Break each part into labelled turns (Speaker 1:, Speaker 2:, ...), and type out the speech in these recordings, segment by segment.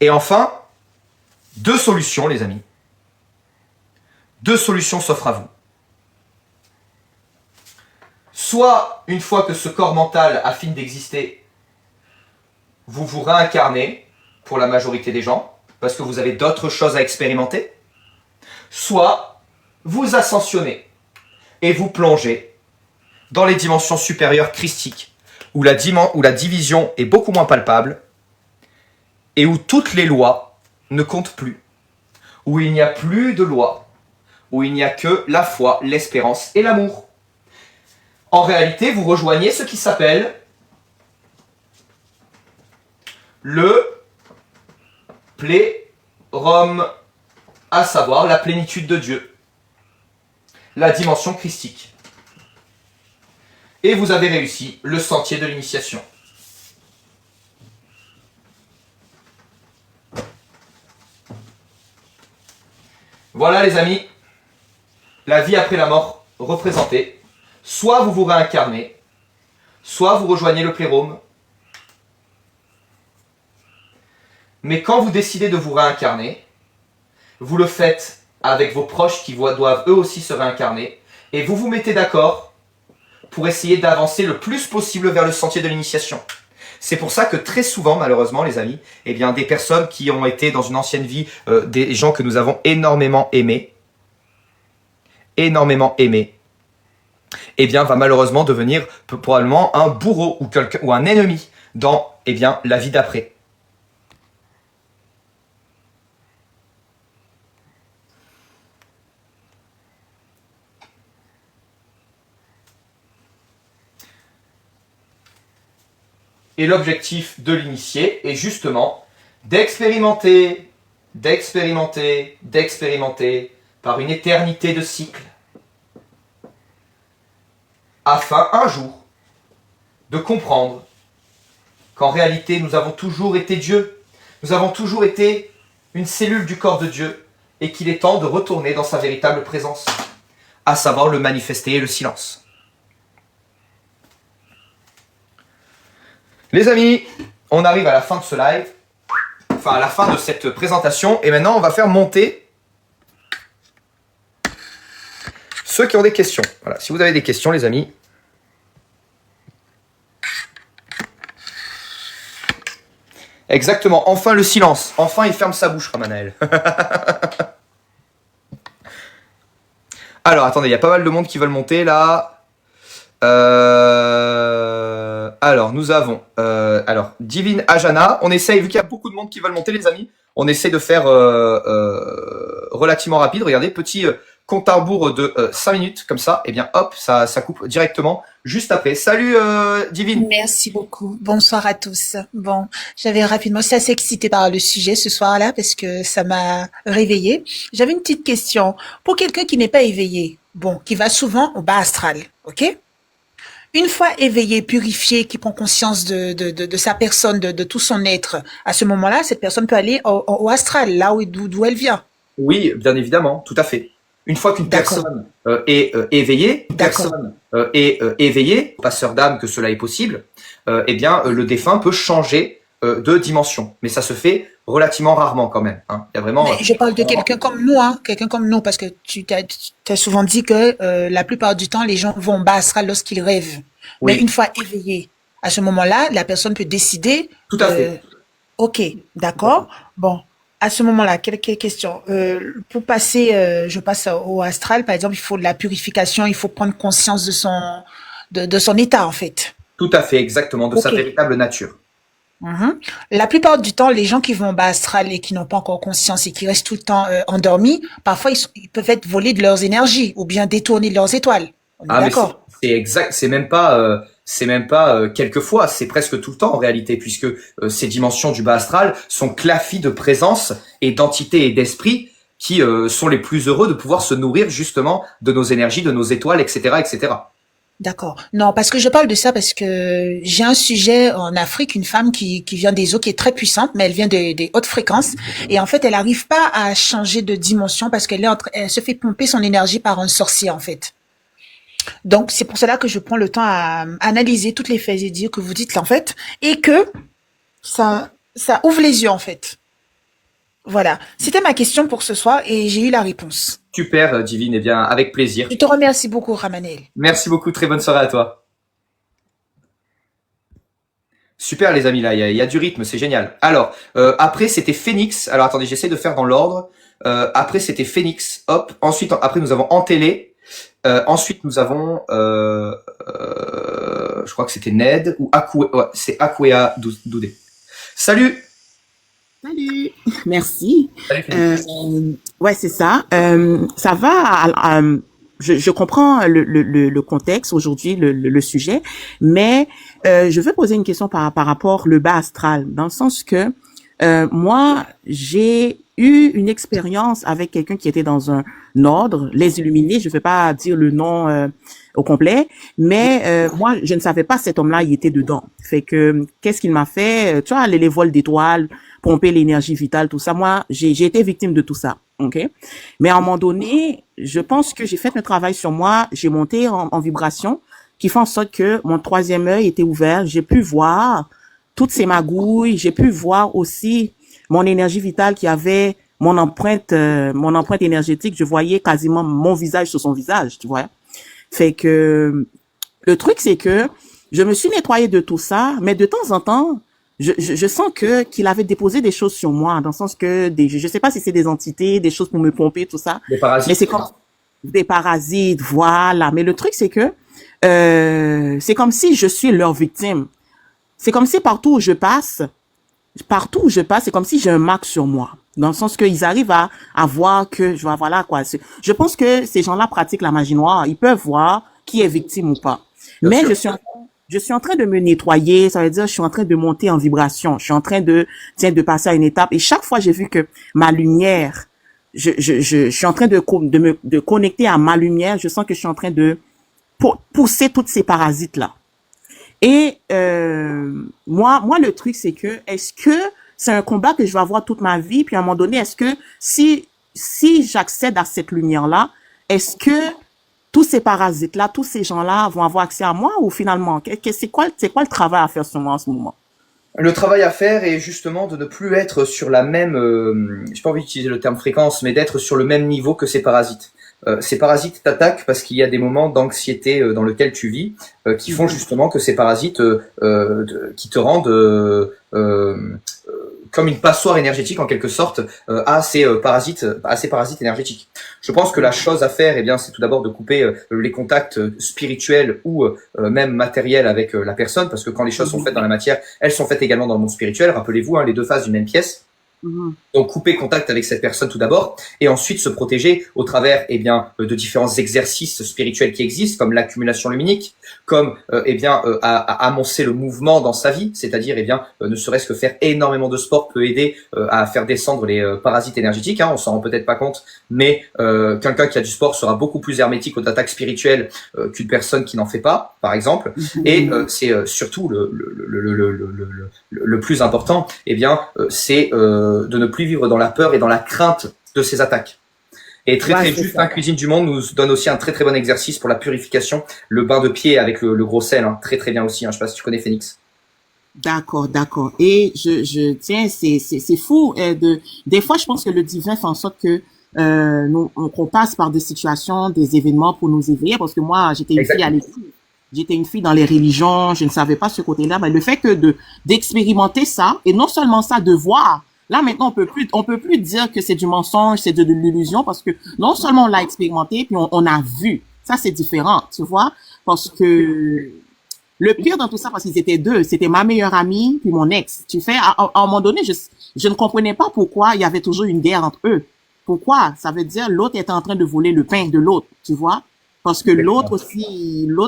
Speaker 1: Et enfin, deux solutions, les amis. Deux solutions s'offrent à vous. Soit, une fois que ce corps mental a fini d'exister, vous vous réincarnez, pour la majorité des gens, parce que vous avez d'autres choses à expérimenter. Soit, vous ascensionnez et vous plongez dans les dimensions supérieures christiques, où la division est beaucoup moins palpable, et où toutes les lois ne comptent plus, où il n'y a plus de lois, où il n'y a que la foi, l'espérance et l'amour. En réalité, vous rejoignez ce qui s'appelle le plérum, à savoir la plénitude de Dieu, la dimension christique. Et vous avez réussi le sentier de l'initiation. Voilà les amis, la vie après la mort représentée. Soit vous vous réincarnez, soit vous rejoignez le plérum. Mais quand vous décidez de vous réincarner, vous le faites avec vos proches qui doivent eux aussi se réincarner, et vous vous mettez d'accord pour essayer d'avancer le plus possible vers le sentier de l'initiation. C'est pour ça que très souvent, malheureusement, les amis, eh bien, des personnes qui ont été dans une ancienne vie, des gens que nous avons énormément aimés, eh bien, va malheureusement devenir probablement un bourreau ou un ennemi dans, eh bien, la vie d'après. Et l'objectif de l'initié est justement d'expérimenter par une éternité de cycles, afin un jour de comprendre qu'en réalité nous avons toujours été Dieu, nous avons toujours été une cellule du corps de Dieu, et qu'il est temps de retourner dans sa véritable présence, à savoir le manifester et le silence. Les amis, on arrive à la fin de ce live, enfin à la fin de cette présentation, et maintenant on va faire monter ceux qui ont des questions. Voilà, si vous avez des questions les amis. Exactement, enfin le silence, enfin il ferme sa bouche Ramanaël. Alors attendez, il y a pas mal de monde qui veulent monter là. Alors, nous avons Divine Ajana. On essaye, vu qu'il y a beaucoup de monde qui veulent monter, les amis, on essaye de faire relativement rapide. Regardez, petit compte à rebours de 5 minutes, comme ça. Et bien, hop, ça coupe directement juste après. Salut Divine.
Speaker 2: Merci beaucoup. Bonsoir à tous. Bon, j'avais rapidement, je suis assez excitée par le sujet ce soir-là parce que ça m'a réveillée. J'avais une petite question. Pour quelqu'un qui n'est pas éveillé, bon, qui va souvent au bas astral, ok? Une fois éveillé, purifié, qui prend conscience de sa personne, de tout son être, à ce moment-là, cette personne peut aller au astral, là d'où elle vient.
Speaker 1: Oui, bien évidemment, tout à fait. Une fois qu'une personne est éveillée, passeur d'âme que cela est possible, eh bien, le défunt peut changer de dimension. Mais ça se fait relativement rarement quand même. Hein. Il y a vraiment.
Speaker 2: Mais je parle de quelqu'un comme nous, hein, quelqu'un comme nous, parce que tu t'as souvent dit que la plupart du temps, les gens vont au bas astral lorsqu'ils rêvent.
Speaker 1: Oui.
Speaker 2: Mais une fois éveillé, à ce moment-là, la personne peut décider.
Speaker 1: Tout à fait.
Speaker 2: Ok, d'accord. Bon, à ce moment-là, quelle question? Pour passer, je passe au astral, par exemple, il faut de la purification, il faut prendre conscience de son état, en fait.
Speaker 1: Tout à fait, exactement, de sa véritable nature.
Speaker 2: La plupart du temps, les gens qui vont en bas astral et qui n'ont pas encore conscience et qui restent tout le temps endormis, parfois ils peuvent être volés de leurs énergies ou bien détournés de leurs étoiles. On est d'accord.
Speaker 1: C'est exact, c'est même pas quelquefois, c'est presque tout le temps en réalité, puisque ces dimensions du bas astral sont clafies de présence et d'entités et d'esprits qui sont les plus heureux de pouvoir se nourrir justement de nos énergies, de nos étoiles, etc., etc.
Speaker 2: D'accord. Non, parce que je parle de ça parce que j'ai un sujet en Afrique, une femme qui vient des eaux, qui est très puissante, mais elle vient des hautes fréquences. Et en fait, elle n'arrive pas à changer de dimension parce elle se fait pomper son énergie par un sorcier, en fait. Donc, c'est pour cela que je prends le temps à analyser toutes les faits et dire que vous dites, en fait, et que ça ouvre les yeux, en fait. Voilà. C'était ma question pour ce soir et j'ai eu la réponse.
Speaker 1: Super, Divine, eh bien, avec plaisir.
Speaker 2: Je te remercie beaucoup, Ramanel.
Speaker 1: Merci beaucoup, très bonne soirée à toi. Super les amis, là, il y a du rythme, c'est génial. Alors, après c'était Phoenix. Alors attendez, j'essaie de faire dans l'ordre. Après c'était Phoenix, hop. Ensuite, après nous avons Antélé. Ensuite nous avons, je crois que c'était Ned ou Akwe. Ouais, c'est Akwea Doudé. Salut.
Speaker 3: Salut, merci.
Speaker 1: Salut Phoenix.
Speaker 3: Ouais, c'est ça. Ça va. Je comprends le contexte aujourd'hui, le sujet, mais je veux poser une question par rapport le bas astral, dans le sens que moi, j'ai eu une expérience avec quelqu'un qui était dans un ordre, les Illuminés. Je ne vais pas dire le nom au complet, mais moi, je ne savais pas cet homme-là, il était dedans. Fait que qu'est-ce qu'il m'a fait? Tu vois, les vols d'étoiles, pomper l'énergie vitale, tout ça. Moi, j'ai été victime de tout ça. Ok. Mais à un moment donné, je pense que j'ai fait un travail sur moi. J'ai monté en vibration, qui fait en sorte que mon troisième œil était ouvert. J'ai pu voir toutes ces magouilles. J'ai pu voir aussi mon énergie vitale qui avait mon empreinte énergétique. Je voyais quasiment mon visage sur son visage, tu vois. Fait que le truc, c'est que je me suis nettoyée de tout ça, mais de temps en temps, je sens qu'il avait déposé des choses sur moi, dans le sens que je sais pas si c'est des entités, des choses pour me pomper, tout ça.
Speaker 1: Des parasites.
Speaker 3: Mais c'est comme des parasites, voilà. Mais le truc, c'est que c'est comme si je suis leur victime. C'est comme si partout où je passe, c'est comme si j'ai un marque sur moi. Dans le sens qu'ils arrivent à voir que, voilà quoi. Je pense que ces gens-là pratiquent la magie noire. Ils peuvent voir qui est victime ou pas.
Speaker 1: Bien
Speaker 3: Mais
Speaker 1: sûr.
Speaker 3: je suis en train de me nettoyer. Ça veut dire, je suis en train de monter en vibration. Je suis en train de passer à une étape. Et chaque fois, j'ai vu que ma lumière, je suis en train de connecter à ma lumière. Je sens que je suis en train de pousser toutes ces parasites-là. Et moi, le truc, c'est que est-ce que c'est un combat que je vais avoir toute ma vie, puis à un moment donné, est-ce que si j'accède à cette lumière-là, est-ce que tous ces parasites-là, tous ces gens-là vont avoir accès à moi, ou finalement, c'est quoi le travail à faire sur moi en ce moment?
Speaker 1: Le travail à faire est justement de ne plus être sur la même, j'ai pas envie d'utiliser le terme fréquence, mais d'être sur le même niveau que ces parasites. Ces parasites t'attaquent parce qu'il y a des moments d'anxiété dans lesquels tu vis qui font justement que ces parasites qui te rendent comme une passoire énergétique en quelque sorte à ces parasites énergétiques. Je pense que la chose à faire, eh bien, c'est tout d'abord de couper les contacts spirituels ou même matériels avec la personne, parce que quand les choses sont faites dans la matière, elles sont faites également dans le monde spirituel. Rappelez-vous, hein, les deux faces d'une même pièce. Donc couper contact avec cette personne tout d'abord, et ensuite se protéger au travers de différents exercices spirituels qui existent, comme l'accumulation luminique, comme à amoncer le mouvement dans sa vie, c'est-à-dire ne serait-ce que faire énormément de sport peut aider à faire descendre les parasites énergétiques, hein, on s'en rend peut-être pas compte, mais quelqu'un qui a du sport sera beaucoup plus hermétique aux attaques spirituelles qu'une personne qui n'en fait pas, par exemple, et c'est surtout le plus important, c'est de ne plus vivre dans la peur et dans la crainte de ces attaques. Et très juste, Cuisine du Monde nous donne aussi un très bon exercice pour la purification, le bain de pied avec le gros sel, hein, très bien aussi, hein, je sais pas si tu connais Phoenix.
Speaker 3: D'accord. Et tiens, c'est fou. Des fois, je pense que le divin fait en sorte que qu'on passe par des situations, des événements pour nous éveiller, parce que moi, j'étais une fille à l'école. J'étais une fille dans les religions, je ne savais pas ce côté-là, mais le fait que d'expérimenter ça, et non seulement ça, de voir. Là, maintenant, on peut plus dire que c'est du mensonge, c'est de l'illusion, parce que non seulement on l'a expérimenté, puis on a vu. Ça, c'est différent, tu vois, parce que le pire dans tout ça, parce qu'ils étaient deux, c'était ma meilleure amie, puis mon ex. Tu fais, à un moment donné, je ne comprenais pas pourquoi il y avait toujours une guerre entre eux. Pourquoi? Ça veut dire l'autre était en train de voler le pain de l'autre, tu vois. Parce que l'autre,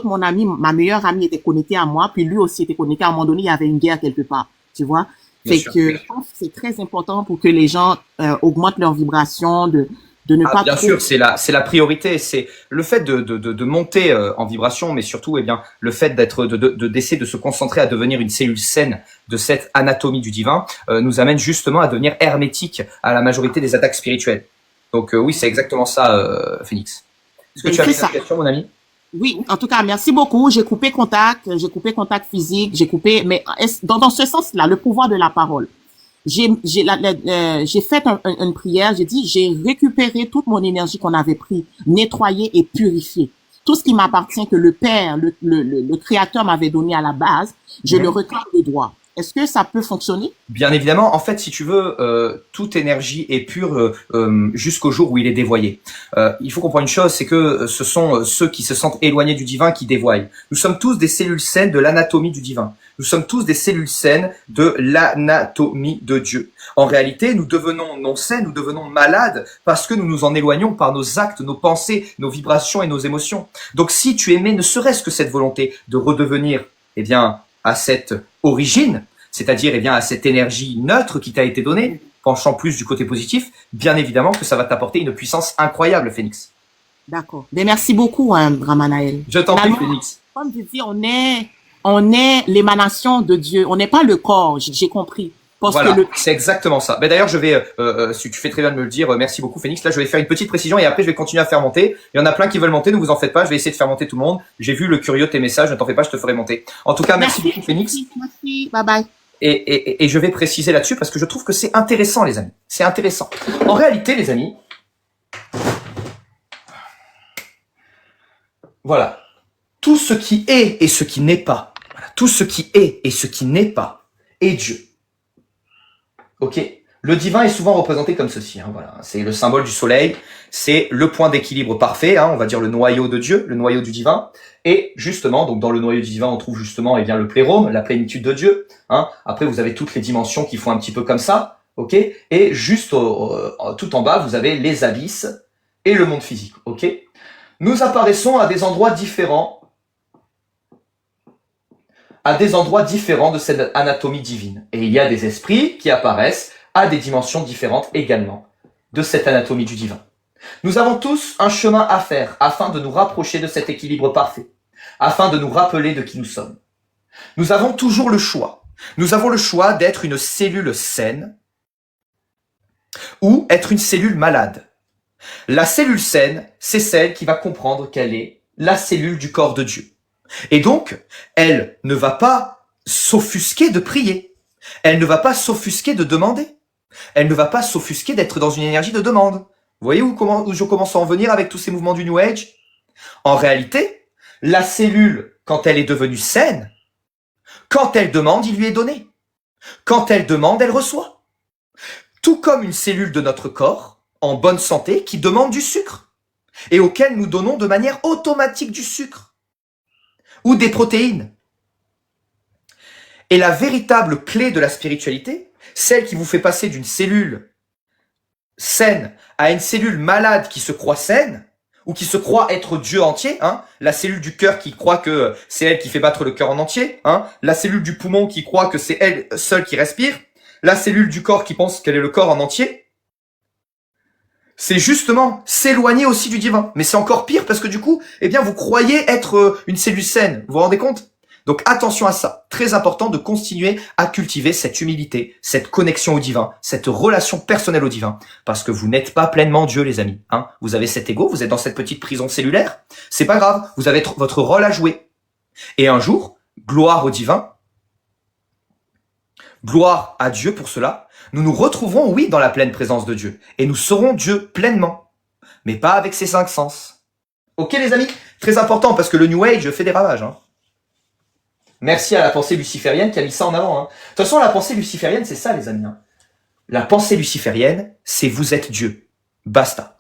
Speaker 3: mon ami, ma meilleure amie était connectée à moi, puis lui aussi était connecté. À un moment donné, il y avait une guerre quelque part, tu vois. Fait que je pense que c'est très important pour que les gens augmentent leur vibration, de ne pas.
Speaker 1: Bien sûr, c'est la priorité, c'est le fait de monter en vibration, mais surtout, le fait d'essayer de se concentrer à devenir une cellule saine de cette anatomie du divin, nous amène justement à devenir hermétique à la majorité des attaques spirituelles. Donc oui, c'est exactement ça, Phoenix. Est-ce que tu as une question, mon ami?
Speaker 3: Oui, en tout cas, merci beaucoup. J'ai coupé contact physique, mais dans ce sens-là, le pouvoir de la parole. j'ai fait une prière, j'ai dit, j'ai récupéré toute mon énergie qu'on avait pris, nettoyée et purifiée. Tout ce qui m'appartient que le Père, le Créateur m'avait donné à la base, je le réclame de droit. Est-ce que ça peut fonctionner?
Speaker 1: Bien évidemment, en fait, si tu veux, toute énergie est pure jusqu'au jour où il est dévoyé. Il faut comprendre une chose, c'est que ce sont ceux qui se sentent éloignés du divin qui dévoient. Nous sommes tous des cellules saines de l'anatomie du divin. Nous sommes tous des cellules saines de l'anatomie de Dieu. En réalité, nous devenons non sains, nous devenons malades parce que nous nous en éloignons par nos actes, nos pensées, nos vibrations et nos émotions. Donc si tu aimais ne serait-ce que cette volonté de redevenir, eh bien, à cette origine, c'est-à-dire eh bien à cette énergie neutre qui t'a été donnée, penchant plus du côté positif, bien évidemment que ça va t'apporter une puissance incroyable, Phénix.
Speaker 3: D'accord. Mais merci beaucoup, Ramanaël.
Speaker 1: Je t'en prie, Phénix.
Speaker 3: Comme je dis, on est l'émanation de Dieu. On n'est pas le corps, j'ai compris. Parce
Speaker 1: Voilà,
Speaker 3: que
Speaker 1: c'est exactement ça. Ben d'ailleurs, je vais, si tu fais très bien de me le dire, merci beaucoup Phénix. Là, je vais faire une petite précision et après, je vais continuer à faire monter. Il y en a plein qui veulent monter, ne vous en faites pas. Je vais essayer de faire monter tout le monde. J'ai vu le curieux de tes messages, ne t'en fais pas, je te ferai monter. En tout cas, merci beaucoup Phénix.
Speaker 3: Merci, bye bye.
Speaker 1: Et je vais préciser là-dessus parce que je trouve que c'est intéressant, les amis. C'est intéressant. En réalité, les amis, voilà, tout ce qui est et ce qui n'est pas, voilà, tout ce qui est et ce qui n'est pas est Dieu. Ok, le divin est souvent représenté comme ceci. Hein, voilà, c'est le symbole du soleil, c'est le point d'équilibre parfait. Hein, on va dire le noyau de Dieu, le noyau du divin. Et justement, donc dans le noyau du divin, on trouve justement eh bien le plérôme, la plénitude de Dieu. Hein. Après, vous avez toutes les dimensions qui font un petit peu comme ça. Ok, et juste tout en bas, vous avez les abysses et le monde physique. Ok, nous apparaissons à des endroits différents. À des endroits différents de cette anatomie divine. Et il y a des esprits qui apparaissent à des dimensions différentes également de cette anatomie du divin. Nous avons tous un chemin à faire afin de nous rapprocher de cet équilibre parfait, afin de nous rappeler de qui nous sommes. Nous avons toujours le choix. Nous avons le choix d'être une cellule saine ou être une cellule malade. La cellule saine, c'est celle qui va comprendre qu'elle est la cellule du corps de Dieu. Et donc, elle ne va pas s'offusquer de prier. Elle ne va pas s'offusquer de demander. Elle ne va pas s'offusquer d'être dans une énergie de demande. Vous voyez où je commence à en venir avec tous ces mouvements du New Age? En réalité, la cellule, quand elle est devenue saine, quand elle demande, il lui est donné. Quand elle demande, elle reçoit. Tout comme une cellule de notre corps, en bonne santé, qui demande du sucre, et auquel nous donnons de manière automatique du sucre ou des protéines. Et la véritable clé de la spiritualité, celle qui vous fait passer d'une cellule saine à une cellule malade qui se croit saine, ou qui se croit être Dieu entier, hein, la cellule du cœur qui croit que c'est elle qui fait battre le cœur en entier, hein, la cellule du poumon qui croit que c'est elle seule qui respire, la cellule du corps qui pense qu'elle est le corps en entier, c'est justement s'éloigner aussi du divin. Mais c'est encore pire parce que du coup, eh bien, vous croyez être une cellule saine. Vous vous rendez compte? Donc attention à ça. Très important de continuer à cultiver cette humilité, cette connexion au divin, cette relation personnelle au divin. Parce que vous n'êtes pas pleinement Dieu, les amis. Hein, vous avez cet ego, vous êtes dans cette petite prison cellulaire. C'est pas grave, vous avez votre rôle à jouer. Et un jour, gloire au divin, gloire à Dieu pour cela, nous nous retrouverons, oui, dans la pleine présence de Dieu. Et nous serons Dieu pleinement. Mais pas avec ses 5 sens. Ok les amis? Très important parce que le New Age fait des ravages. Hein. Merci à la pensée luciférienne qui a mis ça en avant. Hein. De toute façon, la pensée luciférienne, c'est ça les amis. Hein. La pensée luciférienne, c'est vous êtes Dieu. Basta.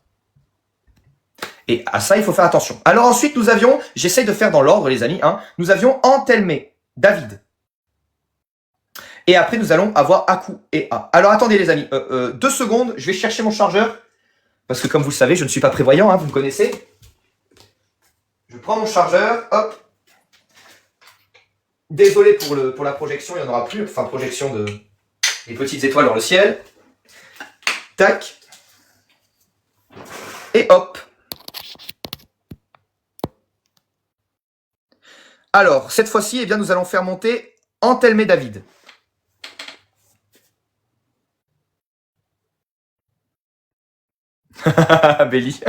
Speaker 1: Et à ça, il faut faire attention. Alors ensuite, nous avions, j'essaye de faire dans l'ordre les amis, hein, nous avions Antelmé, David. Et après, nous allons avoir Aku et A. Alors, attendez, les amis. 2 secondes, je vais chercher mon chargeur. Parce que, comme vous le savez, je ne suis pas prévoyant, hein, vous me connaissez. Je prends mon chargeur, hop. Désolé pour la projection, il n'y en aura plus. Enfin, projection des petites étoiles dans le ciel. Tac. Et hop. Alors, cette fois-ci, eh bien, nous allons faire monter Antelmé David. Béli.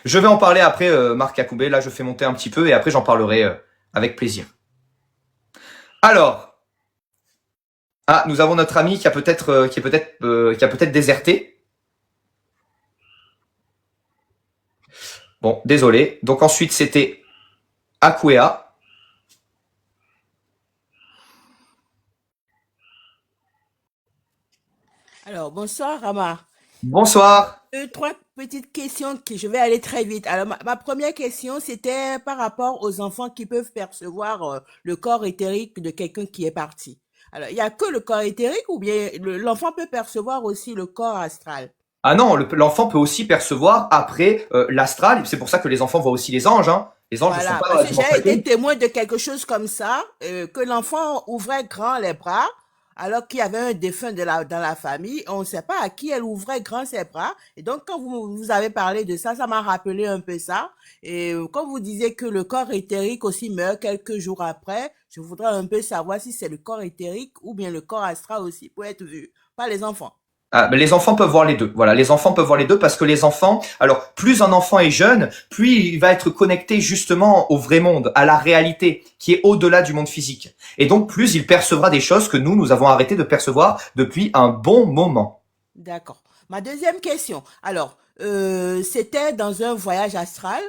Speaker 1: Je vais en parler après, Marc Yacoubé. Là, je fais monter un petit peu et après, j'en parlerai avec plaisir. Alors, ah, nous avons notre ami qui a peut-être déserté. Bon, désolé. Donc ensuite, c'était Akwea.
Speaker 4: Alors, bonsoir, Rama.
Speaker 1: Bonsoir.
Speaker 4: Deux, trois petites questions que je vais aller très vite. Alors, ma première question, c'était par rapport aux enfants qui peuvent percevoir le corps éthérique de quelqu'un qui est parti. Alors, il n'y a que le corps éthérique ou bien l'enfant peut percevoir aussi le corps astral?
Speaker 1: Ah non, l'enfant peut aussi percevoir après l'astral. C'est pour ça que les enfants voient aussi les anges. Hein. Les anges ne sont
Speaker 4: Voilà,
Speaker 1: pas dans
Speaker 4: parce
Speaker 1: la
Speaker 4: que j'ai
Speaker 1: dimension.
Speaker 4: été témoin de quelque chose comme ça, que l'enfant ouvrait grand les bras, alors qu'il y avait un défunt dans la famille, on ne sait pas à qui elle ouvrait grand ses bras. Et donc, quand vous avez parlé de ça, ça m'a rappelé un peu ça. Et quand vous disiez que le corps éthérique aussi meurt quelques jours après, je voudrais un peu savoir si c'est le corps éthérique ou bien le corps astral aussi pour être vu par les enfants.
Speaker 1: Ah, ben les enfants peuvent voir les deux. Voilà, les enfants peuvent voir les deux parce que les enfants, alors plus un enfant est jeune, plus il va être connecté justement au vrai monde, à la réalité qui est au-delà du monde physique. Et donc plus il percevra des choses que nous avons arrêté de percevoir depuis un bon moment.
Speaker 4: D'accord. Ma deuxième question. Alors, c'était dans un voyage astral.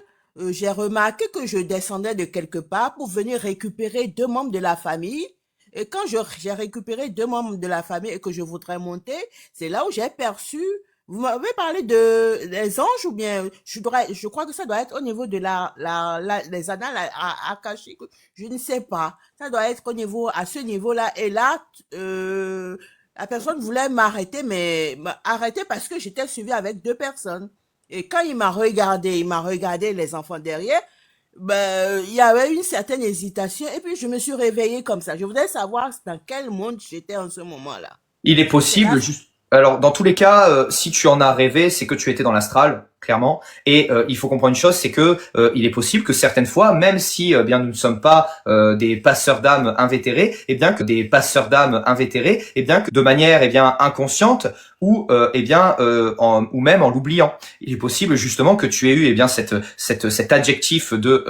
Speaker 4: J'ai remarqué que je descendais de quelque part pour venir récupérer deux membres de la famille. Et quand j'ai récupéré deux membres de la famille et que je voudrais monter, c'est là où j'ai perçu. Vous m'avez parlé des anges ou bien je crois que ça doit être au niveau de les annales akashiques. Je ne sais pas. Ça doit être à ce niveau-là. Et là, la personne voulait m'arrêter, mais m'arrêter parce que j'étais suivie avec deux personnes. Et quand il m'a regardé les enfants derrière, ben, il y avait une certaine hésitation et puis je me suis réveillée comme ça. Je voudrais savoir dans quel monde j'étais en ce moment-là.
Speaker 1: Il est
Speaker 4: Et c'est là,
Speaker 1: possible, juste. Alors, dans tous les cas, si tu en as rêvé, c'est que tu étais dans l'astral, clairement. Et il faut comprendre une chose, c'est que il est possible que certaines fois, même si bien nous ne sommes pas des passeurs d'âmes invétérés, et bien que des passeurs d'âmes invétérés, et bien que de manière bien inconsciente ou ou même en l'oubliant, il est possible justement que tu aies eu bien cet adjectif de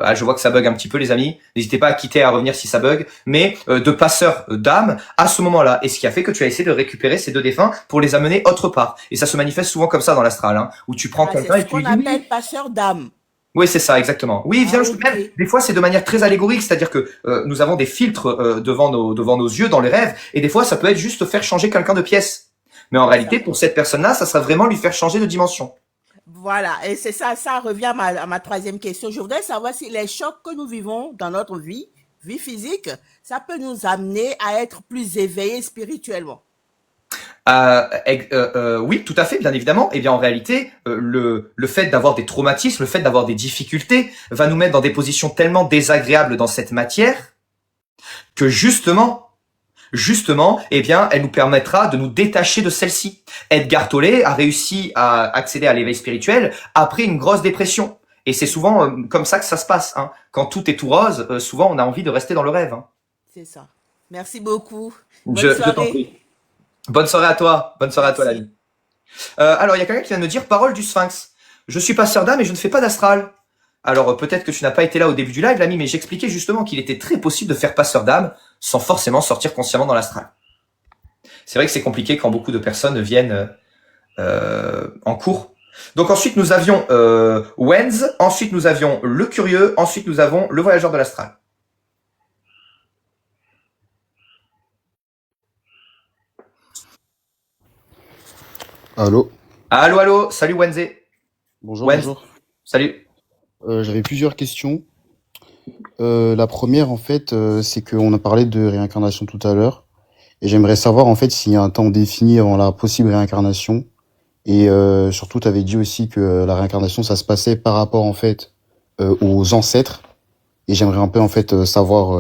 Speaker 1: ah, je vois que ça bug un petit peu les amis. N'hésitez pas à quitter, à revenir si ça bug, mais de passeur d'âme à ce moment-là. Et ce qui a fait que tu as essayé de récupérer ces deux défunts pour les amener autre part. Et ça se manifeste souvent comme ça dans l'astral, hein, où tu prends
Speaker 4: c'est
Speaker 1: quelqu'un et
Speaker 4: ce
Speaker 1: tu lui
Speaker 4: qu'on
Speaker 1: dis oui.
Speaker 4: appelle passeur d'âme.
Speaker 1: Oui, c'est ça, exactement. Oui,
Speaker 4: Ah,
Speaker 1: viens,
Speaker 4: ok.
Speaker 1: même, des fois, c'est de manière très allégorique, c'est-à-dire que nous avons des filtres devant nos yeux dans les rêves, et des fois, ça peut être juste faire changer quelqu'un de pièce. Mais en
Speaker 4: C'est ça.
Speaker 1: réalité, pour cette personne-là, ça sera vraiment lui faire changer de dimension.
Speaker 4: Voilà, et c'est ça, ça revient à ma troisième question. Je voudrais savoir si les chocs que nous vivons dans notre vie physique, ça peut nous amener à être plus éveillés spirituellement.
Speaker 1: Oui, tout à fait, bien évidemment. Et bien en réalité, le fait d'avoir des traumatismes, le fait d'avoir des difficultés, va nous mettre dans des positions tellement désagréables dans cette matière que justement, eh bien, elle nous permettra de nous détacher de celle-ci. Edgar Tolle a réussi à accéder à l'éveil spirituel après une grosse dépression. Et c'est souvent comme ça que ça se passe. Hein. Quand tout est tout rose, souvent on a envie de rester dans le rêve. Hein.
Speaker 4: C'est ça. Merci beaucoup. Bonne
Speaker 1: Je t'en
Speaker 4: soirée.
Speaker 1: prie. Bonne soirée à toi. Bonne soirée à toi,
Speaker 4: Merci.
Speaker 1: l'ami. Alors, il y a quelqu'un qui vient de me dire parole du Sphinx. Je suis passeur d'âme et je ne fais pas d'astral. Alors, peut-être que tu n'as pas été là au début du live, l'ami, mais j'expliquais justement qu'il était très possible de faire passeur d'âme sans forcément sortir consciemment dans l'astral. C'est vrai que c'est compliqué quand beaucoup de personnes viennent en cours. Donc ensuite, nous avions Wenz, ensuite nous avions le curieux, ensuite nous avons le voyageur de l'astral.
Speaker 5: Allô?
Speaker 1: Allô, allô, salut Wenzé.
Speaker 5: Bonjour,
Speaker 1: Wenz,
Speaker 5: bonjour.
Speaker 1: salut.
Speaker 5: J'avais plusieurs questions. La première, en fait, c'est qu'on a parlé de réincarnation tout à l'heure. Et j'aimerais savoir, en fait, s'il y a un temps défini avant la possible réincarnation. Et surtout, tu avais dit aussi que la réincarnation, ça se passait par rapport, en fait, aux ancêtres. Et j'aimerais un peu, en fait, savoir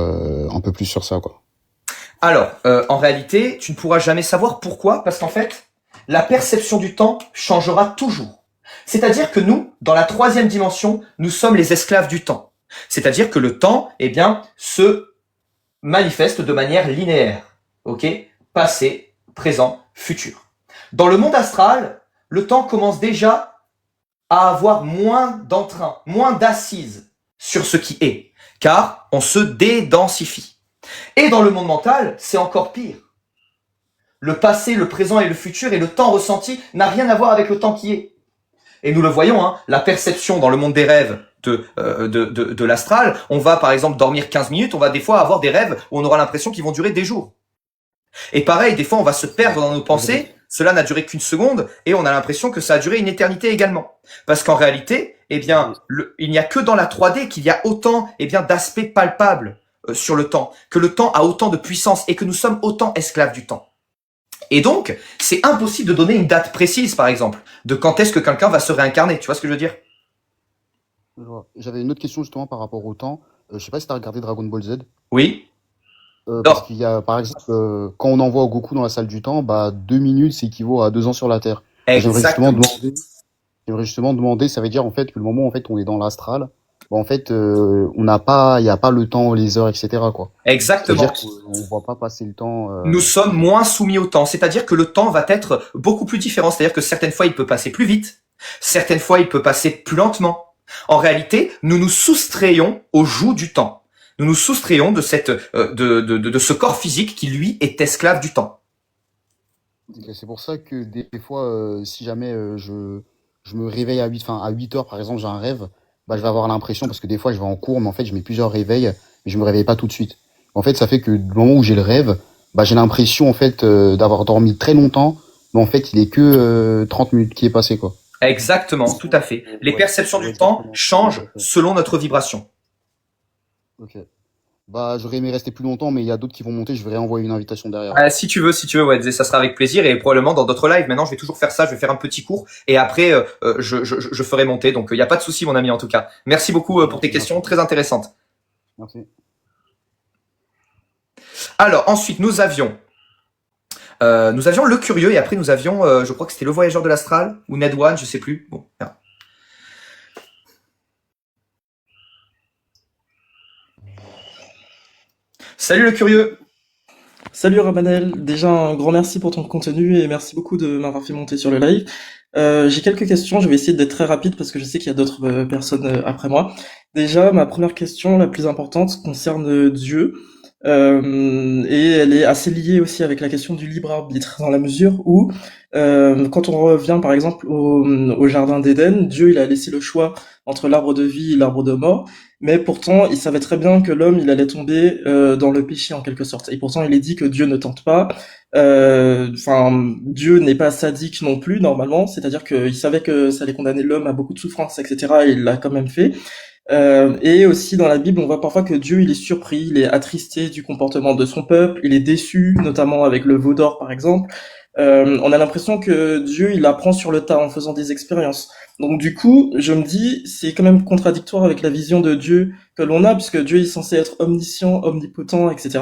Speaker 5: un peu plus sur ça, quoi.
Speaker 1: Alors, en réalité, tu ne pourras jamais savoir pourquoi, parce qu'en fait, la perception du temps changera toujours. C'est-à-dire que nous, dans la troisième dimension, nous sommes les esclaves du temps. C'est-à-dire que le temps, eh bien, se manifeste de manière linéaire. Ok? Passé, présent, futur. Dans le monde astral, le temps commence déjà à avoir moins d'entrain, moins d'assises sur ce qui est, car on se dédensifie. Et dans le monde mental, c'est encore pire. Le passé, le présent et le futur et le temps ressenti n'a rien à voir avec le temps qui est. Et nous le voyons, hein, la perception dans le monde des rêves de l'astral, on va par exemple dormir 15 minutes, on va des fois avoir des rêves où on aura l'impression qu'ils vont durer des jours. Et pareil, des fois on va se perdre dans nos pensées, cela n'a duré qu'une seconde et on a l'impression que ça a duré une éternité également. Parce qu'en réalité, eh bien, il n'y a que dans la 3D qu'il y a autant d'aspects palpables sur le temps, que le temps a autant de puissance et que nous sommes autant esclaves du temps. Et donc, c'est impossible de donner une date précise, par exemple, de quand est-ce que quelqu'un va se réincarner. Tu vois ce que je veux dire?
Speaker 5: Je vois. J'avais une autre question justement par rapport au temps. Je sais pas si tu as regardé Dragon Ball Z.
Speaker 1: Oui.
Speaker 5: Parce qu'il y a, par exemple, quand on envoie Goku dans la salle du temps, 2 minutes, c'est équivaut à 2 ans sur la Terre.
Speaker 1: Exactement.
Speaker 5: J'aimerais justement demander, ça veut dire en fait que le moment où en fait on est dans l'astral, en fait, on n'a pas, il y a pas le temps, les heures, etc. quoi.
Speaker 1: Exactement.
Speaker 5: C'est-à-dire qu'on voit pas passer le temps.
Speaker 1: Nous sommes moins soumis au temps. C'est-à-dire que le temps va être beaucoup plus différent. C'est-à-dire que certaines fois, il peut passer plus vite. Certaines fois, il peut passer plus lentement. En réalité, nous nous soustrayons au joug du temps. Nous nous soustrayons de cette, de ce corps physique qui, lui, est esclave du temps.
Speaker 5: Et c'est pour ça que des fois, si jamais je me réveille à 8 heures, par exemple, j'ai un rêve, je vais avoir l'impression, parce que des fois, je vais en cours, mais en fait, je mets plusieurs réveils, mais je me réveille pas tout de suite. En fait, ça fait que du moment où j'ai le rêve, j'ai l'impression, en fait, d'avoir dormi très longtemps, mais en fait, il est que 30 minutes qui est passé, quoi.
Speaker 1: Exactement, tout à fait. Les perceptions du temps changent selon notre vibration.
Speaker 5: Ok. J'aurais aimé rester plus longtemps, mais il y a d'autres qui vont monter, je vais réenvoyer une invitation derrière.
Speaker 1: Si tu veux, ouais, ça sera avec plaisir et probablement dans d'autres lives. Maintenant, je vais toujours faire ça, je vais faire un petit cours et après, je ferai monter. Donc, il n'y a pas de souci, mon ami, en tout cas. Merci beaucoup pour tes questions, très intéressantes.
Speaker 5: Merci.
Speaker 1: Alors, ensuite, nous avions le curieux et après nous avions, je crois que c'était le voyageur de l'astral ou Ned One, je sais plus. Bon, merde. Salut le curieux.
Speaker 6: Salut Rabanel, déjà un grand merci pour ton contenu et merci beaucoup de m'avoir fait monter sur le live. J'ai quelques questions, je vais essayer d'être très rapide parce que je sais qu'il y a d'autres personnes après moi. Déjà, ma première question, la plus importante, concerne Dieu. Et elle est assez liée aussi avec la question du libre arbitre, dans la mesure où, quand on revient par exemple au jardin d'Éden, Dieu il a laissé le choix entre l'arbre de vie et l'arbre de mort, mais pourtant il savait très bien que l'homme il allait tomber dans le péché en quelque sorte, et pourtant il est dit que Dieu ne tente pas. Dieu n'est pas sadique non plus normalement, c'est-à-dire qu'il savait que ça allait condamner l'homme à beaucoup de souffrances, etc. Et il l'a quand même fait. Et aussi dans la Bible, on voit parfois que Dieu il est surpris, il est attristé du comportement de son peuple, il est déçu, notamment avec le veau d'or par exemple. On a l'impression que Dieu il apprend sur le tas en faisant des expériences. Donc du coup, je me dis, c'est quand même contradictoire avec la vision de Dieu que l'on a, puisque Dieu est censé être omniscient, omnipotent, etc.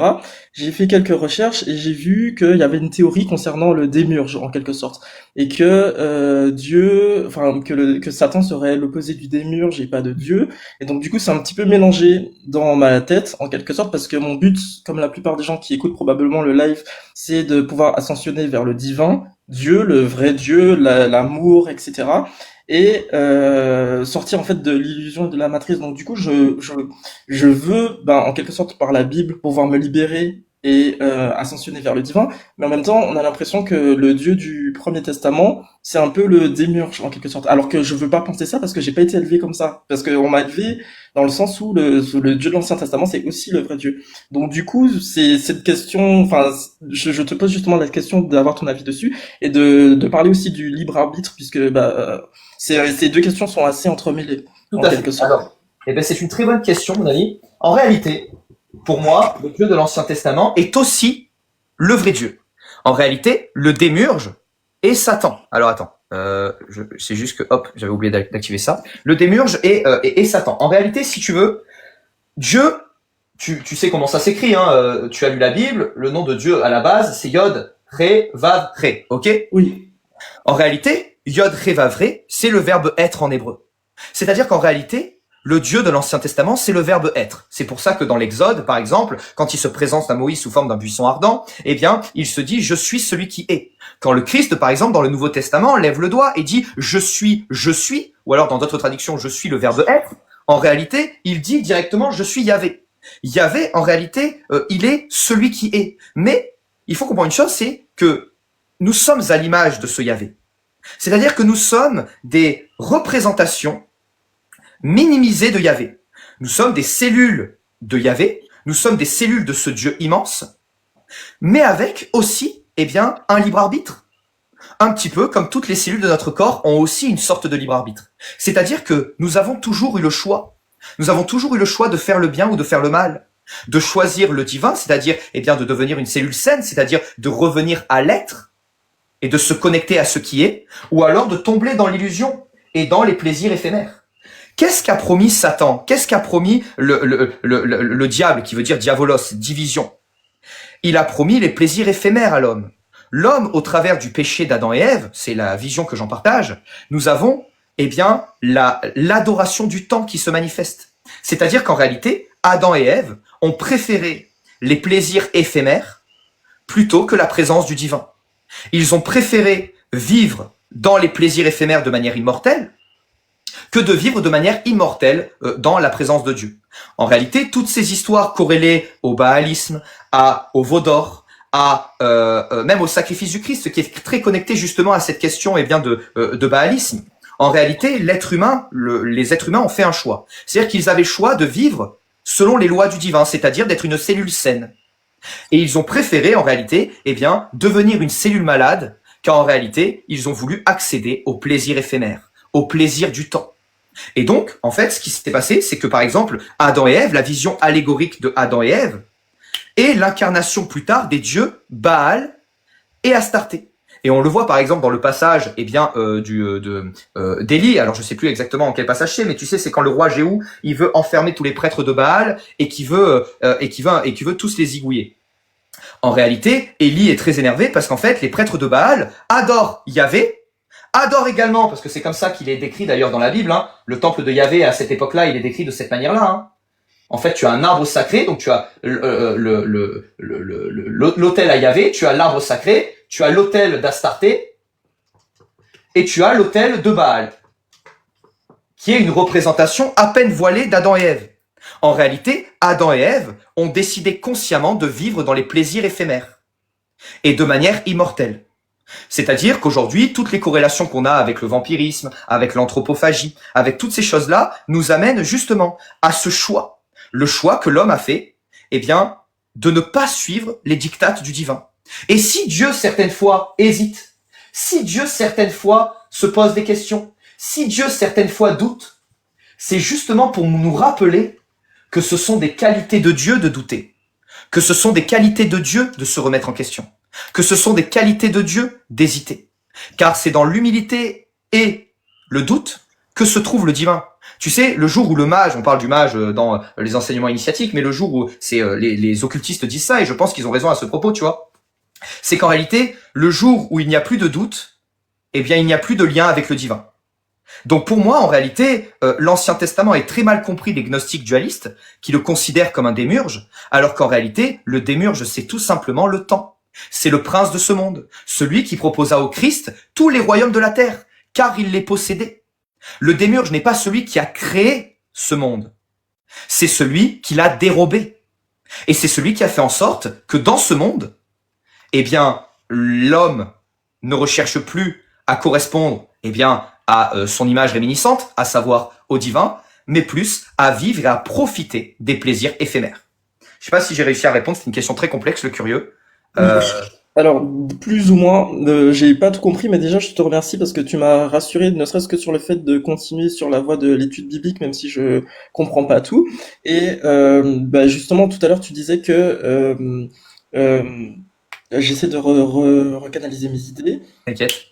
Speaker 6: J'ai fait quelques recherches et j'ai vu qu'il y avait une théorie concernant le démiurge en quelque sorte, et que que Satan serait l'opposé du démiurge et pas de Dieu. Et donc du coup, c'est un petit peu mélangé dans ma tête en quelque sorte, parce que mon but, comme la plupart des gens qui écoutent probablement le live, c'est de pouvoir ascensionner vers le divin, Dieu, le vrai Dieu, l'amour, etc. Et sortir en fait de l'illusion de la matrice. Donc du coup, je veux, en quelque sorte, par la Bible, pouvoir me libérer et ascensionner vers le divin. Mais en même temps, on a l'impression que le Dieu du Premier Testament, c'est un peu le démiurge en quelque sorte. Alors que je veux pas penser ça parce que j'ai pas été élevé comme ça. Parce qu'on m'a élevé dans le sens où le Dieu de l'Ancien Testament, c'est aussi le vrai Dieu. Donc du coup, c'est cette question, je te pose justement la question d'avoir ton avis dessus et de parler aussi du libre arbitre, puisque ces deux questions sont assez entremêlées.
Speaker 1: Tout à fait. Alors, c'est une très bonne question, mon ami. En réalité, pour moi, le Dieu de l'Ancien Testament est aussi le vrai Dieu. En réalité, le démiurge est Satan. Alors attends, c'est juste que j'avais oublié d'activer ça. Le démiurge est Satan. En réalité, si tu veux, Dieu, tu sais comment ça s'écrit, hein. Tu as lu la Bible. Le nom de Dieu à la base, c'est Yod, Ré, Vav, Ré. Ok?
Speaker 6: Oui.
Speaker 1: En réalité, Yod, Ré, Vav, Ré, c'est le verbe être en hébreu. C'est-à-dire qu'en réalité, le Dieu de l'Ancien Testament, c'est le verbe être. C'est pour ça que dans l'Exode, par exemple, quand il se présente à Moïse sous forme d'un buisson ardent, il se dit « Je suis celui qui est ». Quand le Christ, par exemple, dans le Nouveau Testament, lève le doigt et dit « Je suis », ou alors dans d'autres traductions « Je suis le verbe être », en réalité, il dit directement « Je suis Yahvé ». Yahvé, en réalité, il est celui qui est. Mais il faut comprendre une chose, c'est que nous sommes à l'image de ce Yahvé. C'est-à-dire que nous sommes des représentations minimisées de Yahvé. Nous sommes des cellules de Yahvé, nous sommes des cellules de ce Dieu immense, mais avec aussi, eh bien, un libre arbitre. Un petit peu comme toutes les cellules de notre corps ont aussi une sorte de libre arbitre. C'est-à-dire que nous avons toujours eu le choix. Nous avons toujours eu le choix de faire le bien ou de faire le mal. De choisir le divin, c'est-à-dire, eh bien, de devenir une cellule saine, c'est-à-dire de revenir à l'être et de se connecter à ce qui est, ou alors de tomber dans l'illusion et dans les plaisirs éphémères. Qu'est-ce qu'a promis Satan? Qu'est-ce qu'a promis le diable, qui veut dire diabolos, division? Il a promis les plaisirs éphémères à l'homme. L'homme, au travers du péché d'Adam et Ève, c'est la vision que j'en partage, nous avons, eh bien, l'adoration du temps qui se manifeste. C'est-à-dire qu'en réalité, Adam et Ève ont préféré les plaisirs éphémères plutôt que la présence du divin. Ils ont préféré vivre dans les plaisirs éphémères de manière immortelle que de vivre de manière immortelle dans la présence de Dieu. En réalité, toutes ces histoires corrélées au baalisme, au veau d'or, même au sacrifice du Christ, qui est très connecté justement à cette question, eh bien, de baalisme. En réalité, l'être humain, les êtres humains ont fait un choix. C'est-à-dire qu'ils avaient le choix de vivre selon les lois du divin, c'est-à-dire d'être une cellule saine. Et ils ont préféré, en réalité, eh bien, devenir une cellule malade, car en réalité, ils ont voulu accéder au plaisir éphémère, au plaisir du temps. Et donc, en fait, ce qui s'est passé, c'est que, par exemple, Adam et Ève, la vision allégorique de Adam et Ève, est l'incarnation plus tard des dieux Baal et Astarté. Et on le voit, par exemple, dans le passage, eh bien, d'Élie. Alors, je sais plus exactement en quel passage c'est, mais tu sais, c'est quand le roi Jéhou, il veut enfermer tous les prêtres de Baal et qui veut tous les zigouiller. En réalité, Élie est très énervé parce qu'en fait, les prêtres de Baal adorent Yahvé, adorent également, parce que c'est comme ça qu'il est décrit d'ailleurs dans la Bible, hein, le temple de Yahvé à cette époque-là, il est décrit de cette manière-là. Hein. En fait, tu as un arbre sacré, donc tu as l'autel à Yahvé, tu as l'arbre sacré, tu as l'autel d'Astarté, et tu as l'autel de Baal, qui est une représentation à peine voilée d'Adam et Ève. En réalité, Adam et Ève ont décidé consciemment de vivre dans les plaisirs éphémères, et de manière immortelle. C'est-à-dire qu'aujourd'hui, toutes les corrélations qu'on a avec le vampirisme, avec l'anthropophagie, avec toutes ces choses-là, nous amènent justement à ce choix. Le choix que l'homme a fait, eh bien, de ne pas suivre les dictates du divin. Et si Dieu, certaines fois, hésite, si Dieu, certaines fois, se pose des questions, si Dieu, certaines fois, doute, c'est justement pour nous rappeler que ce sont des qualités de Dieu de douter, que ce sont des qualités de Dieu de se remettre en question, que ce sont des qualités de Dieu d'hésiter. Car c'est dans l'humilité et le doute que se trouve le divin. Tu sais, le jour où le mage, on parle du mage dans les enseignements initiatiques, mais le jour où les occultistes disent ça, et je pense qu'ils ont raison à ce propos, tu vois, c'est qu'en réalité, le jour où il n'y a plus de doute, eh bien, il n'y a plus de lien avec le divin. Donc pour moi, en réalité, l'Ancien Testament est très mal compris des gnostiques dualistes, qui le considèrent comme un démiurge, alors qu'en réalité, le démiurge, c'est tout simplement le temps. C'est le prince de ce monde, celui qui proposa au Christ tous les royaumes de la terre, car il les possédait. Le démiurge n'est pas celui qui a créé ce monde, c'est celui qui l'a dérobé. Et c'est celui qui a fait en sorte que dans ce monde, eh bien, l'homme ne recherche plus à correspondre, eh bien, à son image réminiscente, à savoir au divin, mais plus à vivre et à profiter des plaisirs éphémères. Je sais pas si j'ai réussi à répondre, c'est une question très complexe, le curieux.
Speaker 6: Alors, plus ou moins, j'ai pas tout compris, mais déjà je te remercie parce que tu m'as rassuré, ne serait-ce que sur le fait de continuer sur la voie de l'étude biblique, même si je comprends pas tout. Et justement, tout à l'heure, tu disais que j'essaie de recanaliser mes idées.
Speaker 1: T'inquiète.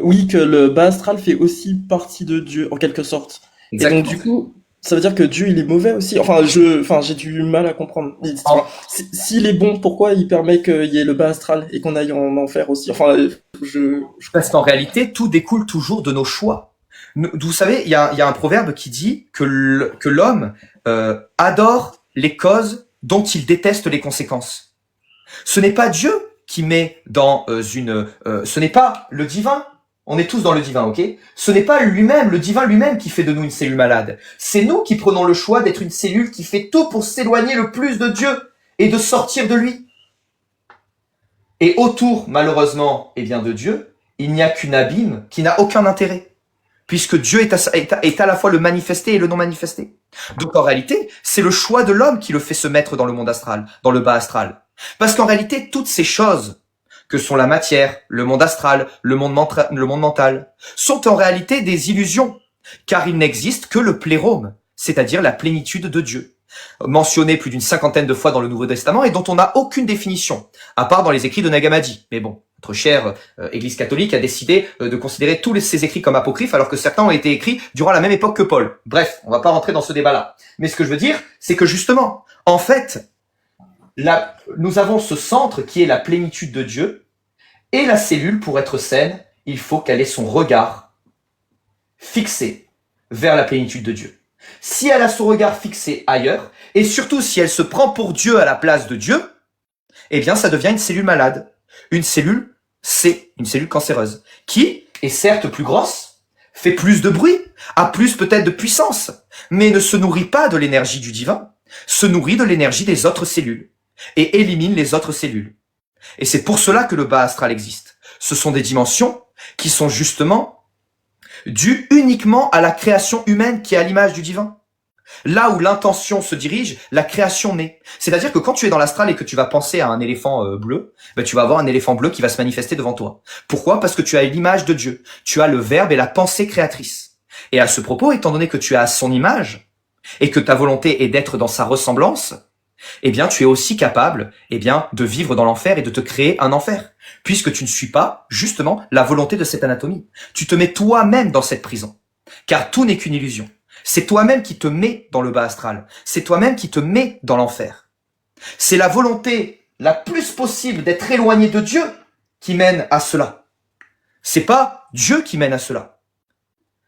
Speaker 6: Oui, que le bas astral fait aussi partie de Dieu, en quelque sorte.
Speaker 1: Exactement.
Speaker 6: Et donc, du coup, ça veut dire que Dieu, il est mauvais aussi. Enfin, j'ai du mal à comprendre. S'il est bon, pourquoi il permet qu'il y ait le bas astral et qu'on aille en enfer aussi? Enfin,
Speaker 1: Parce qu'en réalité, tout découle toujours de nos choix. Vous savez, il y a un proverbe qui dit que l'homme adore les causes dont il déteste les conséquences. Ce n'est pas Dieu qui met dans ce n'est pas le divin. On est tous dans le divin, ok? Ce n'est pas lui-même, le divin lui-même qui fait de nous une cellule malade. C'est nous qui prenons le choix d'être une cellule qui fait tout pour s'éloigner le plus de Dieu et de sortir de lui. Et autour, malheureusement, de Dieu, il n'y a qu'une abîme qui n'a aucun intérêt, puisque Dieu est à la fois le manifesté et le non manifesté. Donc en réalité, c'est le choix de l'homme qui le fait se mettre dans le monde astral, dans le bas astral. Parce qu'en réalité, toutes ces choses, que sont la matière, le monde astral, le monde mental, sont en réalité des illusions, car il n'existe que le plérôme, c'est-à-dire la plénitude de Dieu, mentionné plus d'une 50aine de fois dans le Nouveau Testament et dont on n'a aucune définition, à part dans les écrits de Nag Hammadi. Mais bon, notre chère Église catholique a décidé de considérer tous ces écrits comme apocryphes, alors que certains ont été écrits durant la même époque que Paul. Bref, on va pas rentrer dans ce débat-là. Mais ce que je veux dire, c'est que justement, en fait, nous avons ce centre qui est la plénitude de Dieu, et la cellule, pour être saine, il faut qu'elle ait son regard fixé vers la plénitude de Dieu. Si elle a son regard fixé ailleurs, et surtout si elle se prend pour Dieu à la place de Dieu, eh bien ça devient une cellule malade. Une cellule une cellule cancéreuse, qui est certes plus grosse, fait plus de bruit, a plus peut-être de puissance, mais ne se nourrit pas de l'énergie du divin, se nourrit de l'énergie des autres cellules, et élimine les autres cellules. Et c'est pour cela que le bas astral existe. Ce sont des dimensions qui sont justement dues uniquement à la création humaine qui est à l'image du divin. Là où l'intention se dirige, la création naît. C'est-à-dire que quand tu es dans l'astral et que tu vas penser à un éléphant bleu, tu vas avoir un éléphant bleu qui va se manifester devant toi. Pourquoi? Parce que tu as l'image de Dieu. Tu as le verbe et la pensée créatrice. Et à ce propos, étant donné que tu as son image et que ta volonté est d'être dans sa ressemblance, eh bien, tu es aussi capable, de vivre dans l'enfer et de te créer un enfer, puisque tu ne suis pas, justement, la volonté de cette anatomie. Tu te mets toi-même dans cette prison, car tout n'est qu'une illusion. C'est toi-même qui te mets dans le bas astral. C'est toi-même qui te mets dans l'enfer. C'est la volonté la plus possible d'être éloigné de Dieu qui mène à cela. C'est pas Dieu qui mène à cela.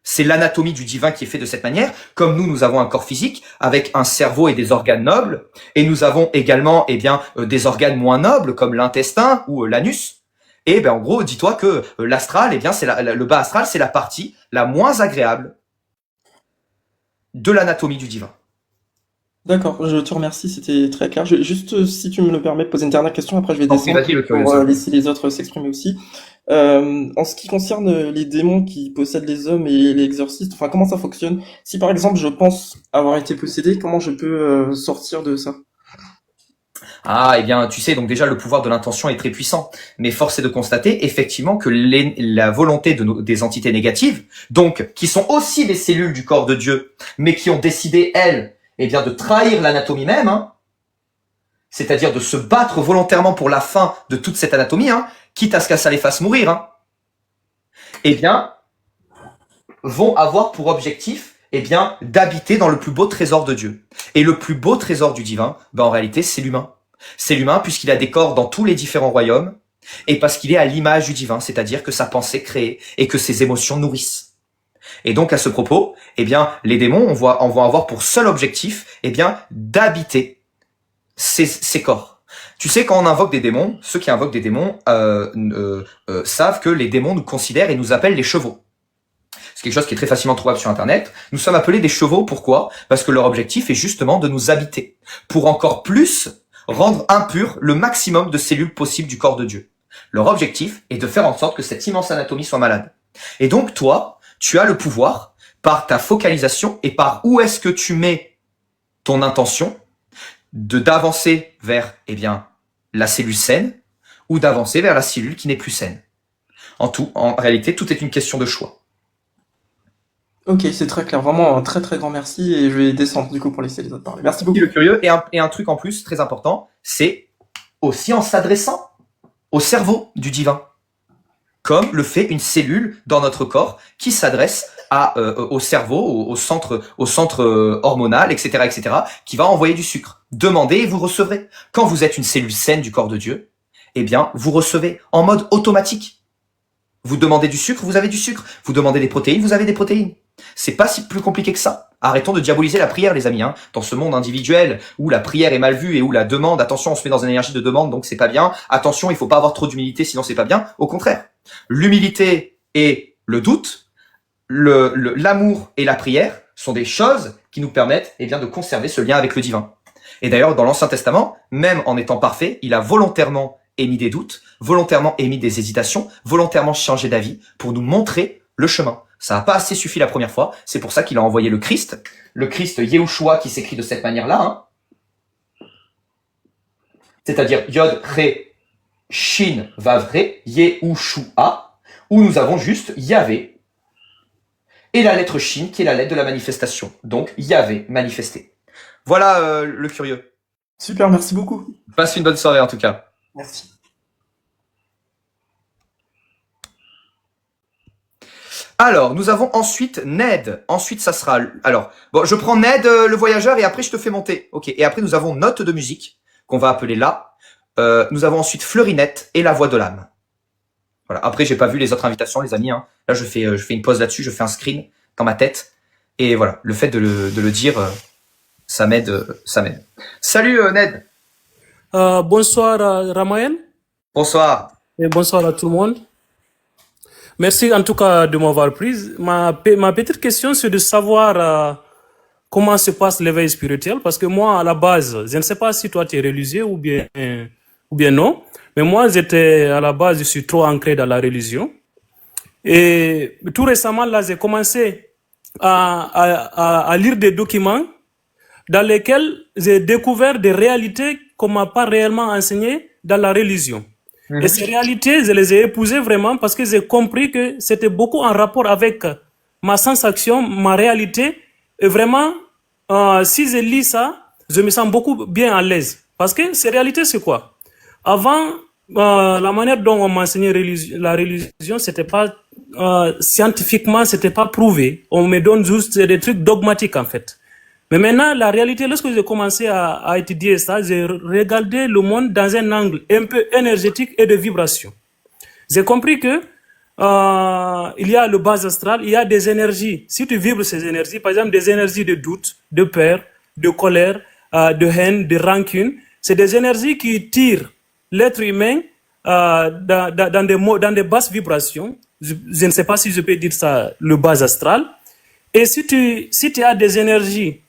Speaker 1: C'est l'anatomie du divin qui est fait de cette manière. Comme nous avons un corps physique avec un cerveau et des organes nobles, et nous avons également, des organes moins nobles comme l'intestin ou l'anus. Et en gros, dis-toi que l'astral, c'est le bas astral, c'est la partie la moins agréable de l'anatomie du divin.
Speaker 6: D'accord, je te remercie, c'était très clair. Juste, si tu me le permets, de poser une dernière question, après je vais descendre
Speaker 1: Vas-y, le curieux.
Speaker 6: pour laisser les autres s'exprimer aussi. En ce qui concerne les démons qui possèdent les hommes et les exorcistes, enfin, comment ça fonctionne? Si par exemple je pense avoir été possédé, comment je peux sortir de ça?
Speaker 1: Ah, tu sais, donc déjà, le pouvoir de l'intention est très puissant. Mais force est de constater, effectivement, que la volonté des entités négatives, donc, qui sont aussi des cellules du corps de Dieu, mais qui ont décidé, elles, de trahir l'anatomie même, c'est-à-dire de se battre volontairement pour la fin de toute cette anatomie, quitte à ce qu'elle ça les fasse mourir, vont avoir pour objectif, d'habiter dans le plus beau trésor de Dieu. Et le plus beau trésor du divin, en réalité, c'est l'humain. C'est l'humain puisqu'il a des corps dans tous les différents royaumes et parce qu'il est à l'image du divin, c'est-à-dire que sa pensée crée et que ses émotions nourrissent. Et donc à ce propos, les démons vont avoir pour seul objectif, d'habiter ces corps. Tu sais, quand on invoque des démons, ceux qui invoquent des démons savent que les démons nous considèrent et nous appellent les chevaux. C'est quelque chose qui est très facilement trouvable sur Internet. Nous sommes appelés des chevaux, pourquoi? Parce que leur objectif est justement de nous habiter, pour encore plus rendre impur le maximum de cellules possibles du corps de Dieu. Leur objectif est de faire en sorte que cette immense anatomie soit malade. Et donc toi, tu as le pouvoir, par ta focalisation et par où est-ce que tu mets ton intention, d'avancer vers la cellule saine ou d'avancer vers la cellule qui n'est plus saine. En réalité, tout est une question de choix.
Speaker 6: Ok, c'est très clair. Vraiment un très très grand merci et je vais descendre du coup pour laisser les autres parler. Merci beaucoup.
Speaker 1: Le curieux et un truc en plus très important, c'est aussi en s'adressant au cerveau du divin, comme le fait une cellule dans notre corps qui s'adresse au cerveau, au centre hormonal, etc., qui va envoyer du sucre. Demandez et vous recevrez. Quand vous êtes une cellule saine du corps de Dieu, vous recevez en mode automatique. Vous demandez du sucre, vous avez du sucre. Vous demandez des protéines, vous avez des protéines. C'est pas si plus compliqué que ça. Arrêtons de diaboliser la prière, les amis, dans ce monde individuel où la prière est mal vue et où la demande, attention, on se met dans une énergie de demande, donc c'est pas bien. Attention, il faut pas avoir trop d'humilité, sinon c'est pas bien. Au contraire, l'humilité et le doute, l'amour et la prière sont des choses qui nous permettent de conserver ce lien avec le divin. Et d'ailleurs, dans l'Ancien Testament, même en étant parfait, il a volontairement émis des doutes, volontairement émis des hésitations, volontairement changé d'avis pour nous montrer le chemin. Ça n'a pas assez suffi la première fois, c'est pour ça qu'il a envoyé le Christ Yehoshua qui s'écrit de cette manière-là, hein. C'est-à-dire Yod, Ré, Shin, Vav, Ré, Yehoshua, où nous avons juste Yahvé, et la lettre Shin qui est la lettre de la manifestation. Donc Yahvé manifesté. Voilà le curieux.
Speaker 6: Super, merci beaucoup.
Speaker 1: Passe une bonne soirée en tout cas.
Speaker 6: Merci.
Speaker 1: Alors, nous avons ensuite Ned. Ensuite, ça sera... Alors, bon, je prends Ned, le voyageur, et après, je te fais monter. Ok, et après, nous avons Note de musique, qu'on va appeler là. Nous avons ensuite Fleurinette et La Voix de l'âme. Voilà. Après, j'ai pas vu les autres invitations, les amis. Hein. Là, je fais une pause là-dessus, je fais un screen dans ma tête. Et voilà, le fait de le dire, ça m'aide. Salut, Ned.
Speaker 7: Bonsoir Ramayan
Speaker 1: Bonsoir.
Speaker 7: et bonsoir à tout le monde. Merci en tout cas de m'avoir prise. Ma petite question, c'est de savoir comment se passe l'éveil spirituel, parce que moi, à la base, je ne sais pas si toi tu es religieux ou bien non, mais moi, à la base, je suis trop ancré dans la religion. Et tout récemment, là, j'ai commencé à lire des documents dans lesquels j'ai découvert des réalités qu'on m'a pas réellement enseignées dans la religion. Et ces réalités, je les ai épousées vraiment parce que j'ai compris que c'était beaucoup en rapport avec ma sensation, ma réalité. Et vraiment, si je lis ça, je me sens beaucoup bien à l'aise. Parce que ces réalités, c'est quoi? Avant, la manière dont on m'enseignait la religion, c'était pas scientifiquement, c'était pas prouvé. On me donne juste des trucs dogmatiques en fait. Mais maintenant, la réalité, lorsque j'ai commencé à étudier ça, j'ai regardé le monde dans un angle un peu énergétique et de vibration. J'ai compris que il y a le bas astral, il y a des énergies. Si tu vibres ces énergies, par exemple des énergies de doute, de peur, de colère, de haine, de rancune, c'est des énergies qui tirent l'être humain dans des basses vibrations. Je ne sais pas si je peux dire ça, le bas astral. Et si tu as des énergies